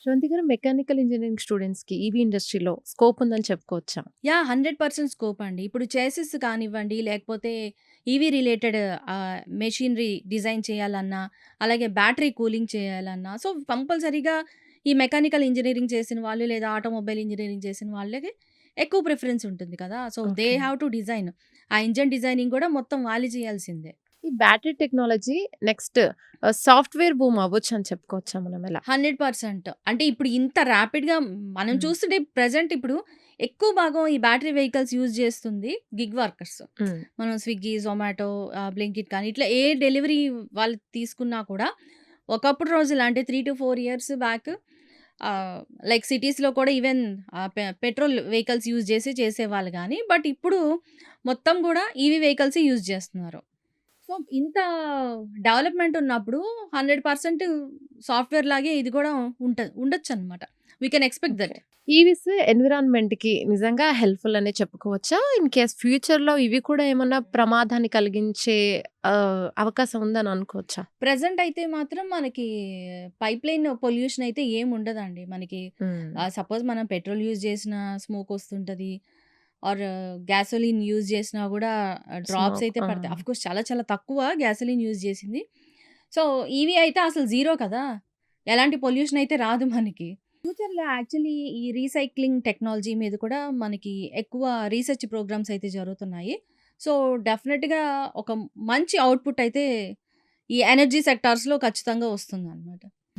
శ్రవంతి గారు mechanical engineering స్టూడెంట్స్‌కి EV ఇండస్ట్రీలో స్కోప్ ఉందని చెప్పుకోవచ్చా? యాహ్! 100% స్కోప్ అండి. ఇప్పుడు చేసిస్ కానివ్వండి, లేకపోతే ఈవీ రిలేటెడ్ మెషినరీ డిజైన్ చేయాలన్నా, అలాగే బ్యాటరీ కూలింగ్ చేయాలన్నా, సో, కంపల్సరీగా ఈ మెకానికల్ ఇంజినీరింగ్ చేసిన వాళ్ళు, లేదా ఆటోమొబైల్ ఇంజినీరింగ్ చేసిన వాళ్ళకి ఎక్కువ ప్రిఫరెన్స్ ఉంటుంది కదా! So, they okay. Have to design. ఆ ఇంజిన్ డిజైనింగ్ కూడా మొత్తం వాళ్ళు చేయాల్సిందే. ఈ battery technology next software boom అవ్వొచ్చని చెప్పుకోవచ్చా మనం ఎలా? 100% అంటే ఇప్పుడు ఇంత ర్యాపిడ్‌గా మనం హ్మ్. చూస్తుంటే ప్రెజెంట్ ఇప్పుడు ఎక్కువ భాగం ఈ బ్యాటరీ వెహికల్స్ యూజ్ చేస్తుంది గిగ్ వర్కర్స్. హ్మ్. మనం స్విగ్గీ, జొమాటో, బ్లింకిట్ కానీ ఇట్లా ఏ డెలివరీ వాళ్ళు తీసుకున్నా కూడా ఒకప్పుడు రోజులు అంటే 3-4 ఇయర్స్ బ్యాక్ ఆహ్, లైక్ సిటీస్‌లో కూడా ఈవెన్ పెట్రోల్ వెహికల్స్ యూజ్ చేసేవాళ్ళు గానీ, బట్ ఇప్పుడు మొత్తం గూడా ఈవీ వెహికల్సే యూజ్ చేస్తున్నారు. సో, ఇంత డెవలప్‌మెంట్ ఉన్నప్పుడు 100% సాఫ్ట్‌వేర్ లాగే ఇది కూడా ఉండొచ్చనమాట. We can expect okay. That. EVs ఎన్విరాన్మెంట్‌కి నిజంగా హెల్ప్‌ఫుల్ అనే చెప్పుకోవచ్చా? ఇన్ కేస్ ఫ్యూచర్‌లో ఇవి కూడా ఏమన్నా ప్రమాదాన్ని కలిగించే అవకాశం ఉందని అనుకోవచ్చా? ప్రెజెంట్ అయితే మాత్రం మనకి పైప్‌లైన్ పొల్యూషన్ అయితే ఏముండదండి. మనకి హ్మ్. సపోజ్ మనం పెట్రోల్ యూజ్ చేసినా స్మోక్ వస్తుంటది. ఆర్ గ్యాసోలిన్ యూజ్ చేసినా గూడా డ్రాప్స్ స్మోక్. అయితే ఆ! పడతాయి. ఆఫ్‌కోర్స్ చాలా చాలా తక్కువ గ్యాసోలిన్ యూజ్ చేసింది. సో, ఈవీ అయితే అసలు జీరో కదా! ఎలాంటి పొల్యూషన్ అయితే రాదు మనకి. ఫ్యూచర్‌లో యాక్చువల్లీ ఈ రీసైక్లింగ్ టెక్నాలజీ మీద కూడా మనకి ఎక్కువ రీసెర్చ్ ప్రోగ్రామ్స్ అయితే జరుగుతున్నాయి. సో, డెఫినిట్‌గా ఒక మంచి ఔట్‌పుట్ అయితే ఈ ఎనర్జీ సెక్టార్స్‌లో ఖచ్చితంగా వస్తుందనమాట.